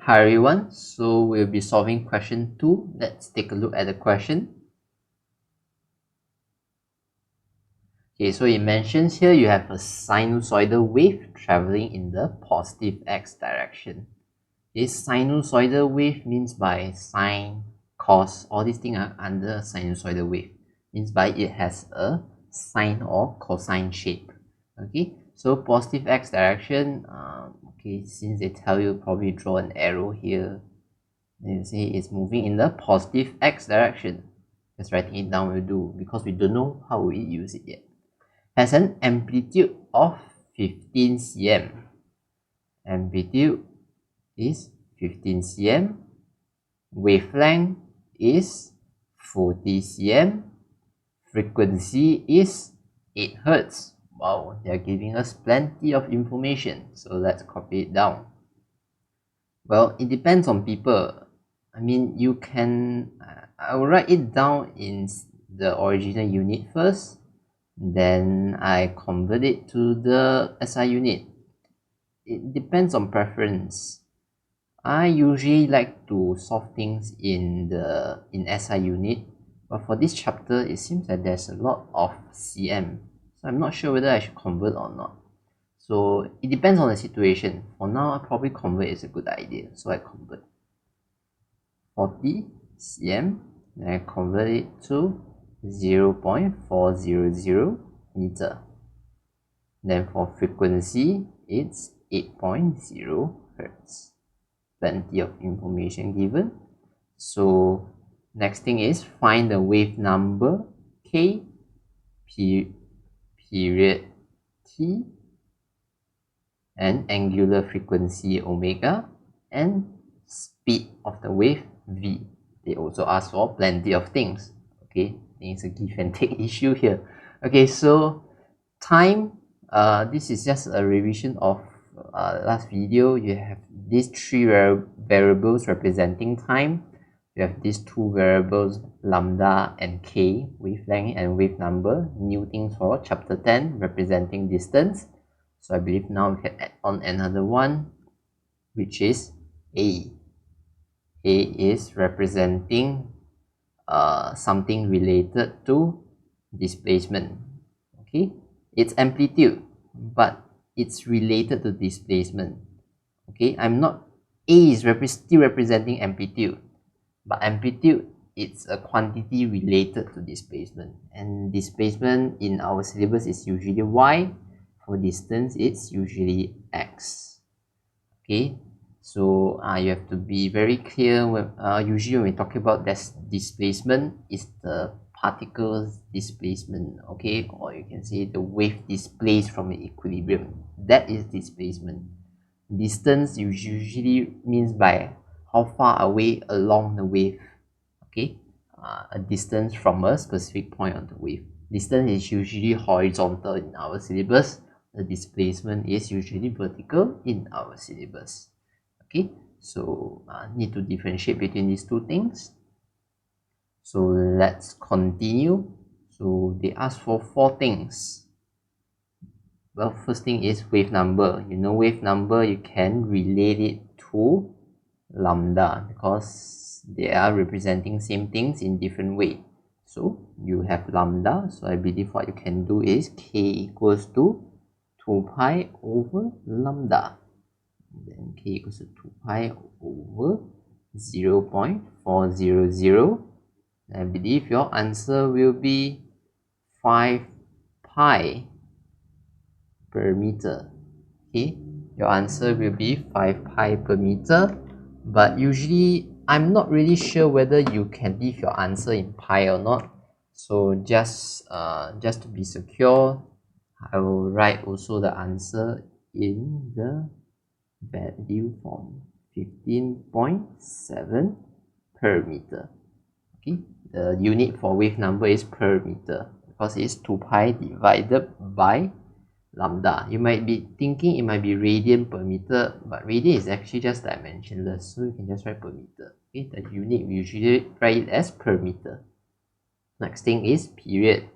Hi everyone, so we'll be solving question 2. Let's take a look at the question. Okay, so it mentions here you have a sinusoidal wave traveling in the positive x direction. This sinusoidal wave means by sine, cos, all these things are under a sinusoidal wave. Means by it has a sine or cosine shape. Okay, so positive x direction, okay, since they tell you probably draw an arrow here. You see it's moving in the positive x direction. Just writing it down will do because we don't know how we use it yet. Has an amplitude of 15 cm. Amplitude is 15 cm. Wavelength is 40 cm. Frequency is 8 Hz. Wow, they are giving us plenty of information. So let's copy it down. Well, it depends on people. I mean, you can, I will write it down in the original unit first, then I convert it to the SI unit. It depends on preference. I usually like to solve things in SI unit, but for this chapter, it seems that there's a lot of CM, so I'm not sure whether I should convert or not. So it depends on the situation. For now, I probably convert is a good idea, so I convert 40 cm, then I convert it to 0.400 meter. Then for frequency, it's 8.0 Hz. Plenty of information given. So next thing is find the wave number K, period T, and angular frequency omega, and speed of the wave v. They also ask for plenty of things. Okay, it's a give and take issue here. Okay, so time, this is just a revision of last video. You have these three variables representing time. You have these two variables, lambda and k, wavelength and wave number. New things for chapter 10, representing distance. So I believe now we can add on another one, which is A. A is representing something related to displacement. Okay, it's amplitude, but it's related to displacement. Okay, I'm not, A is still representing amplitude, but amplitude, it's a quantity related to displacement, and displacement in our syllabus is usually y. For distance, it's usually x. Okay, so you have to be very clear when usually when we talk about this displacement, is the particles displacement, okay, or you can say the wave displaced from the equilibrium. That is displacement. Distance usually means by how far away along the wave. Okay, a distance from a specific point on the wave. Distance is usually horizontal in our syllabus. The displacement is usually vertical in our syllabus. Okay, so need to differentiate between these two things. So let's continue. So they ask for 4 things. Well, first thing is wave number. You know wave number, you can relate it to lambda because they are representing same things in different way. So you have lambda, so I believe what you can do is k equals to 2 pi over lambda. Then k equals to 2 pi over 0.400. I believe your answer will be 5 pi per meter. Okay, your answer will be 5 pi per meter, but usually I'm not really sure whether you can leave your answer in pi or not. So just to be secure, I will write also the answer in the value form, 15.7 per meter. Okay, the unit for wave number is per meter because it's 2 pi divided by lambda. You might be thinking it might be radian per meter, but radian is actually just dimensionless, so you can just write per meter. Okay, the unit we usually write it as per meter. Next thing is period.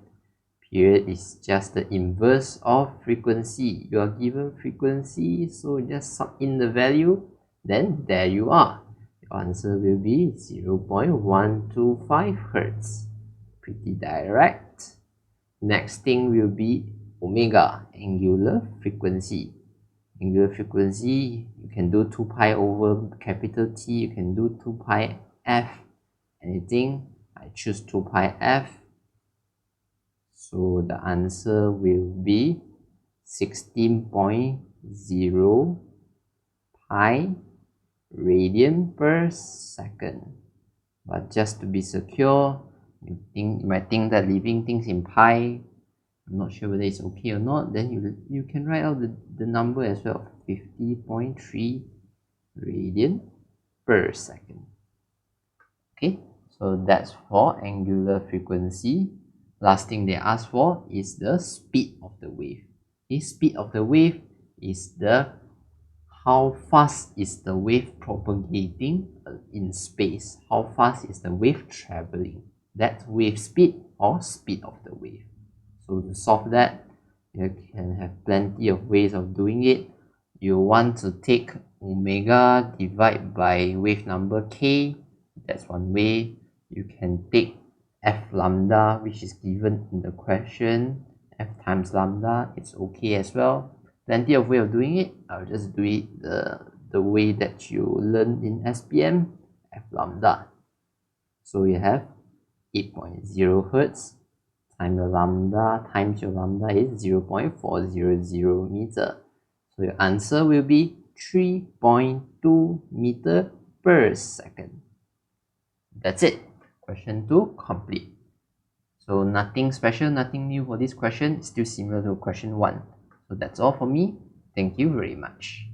Period is just the inverse of frequency. You are given frequency, so just sub in the value. then there you are. Your answer will be 0.125 Hertz. Pretty direct. Next thing will be omega, angular frequency. Angular frequency, you can do 2 pi over capital T, you can do 2 pi f, anything. I choose 2 pi f. So the answer will be 16.0 pi radian per second. But just to be secure, you might think that leaving things in pi, I'm not sure whether it's okay or not, then you can write out the number as well, 50.3 radian per second. Okay, so that's for angular frequency. Last thing they ask for is the speed of the wave. The speed of the wave is how fast is the wave propagating in space, how fast is the wave traveling. That's wave speed or speed of the wave. So to solve that, you can have plenty of ways of doing it. You want to take omega divide by wave number k, that's one way. You can take f lambda, which is given in the question, f times lambda, it's okay as well. Plenty of way of doing it. I'll just do it the way that you learn in SPM, f lambda. So you have 8.0 Hertz times your lambda is 0.400 meter. So your answer will be 3.2 meter per second. That's it. Question 2 complete. So nothing special, nothing new for this question. It's still similar to question 1. So that's all for me. Thank you very much.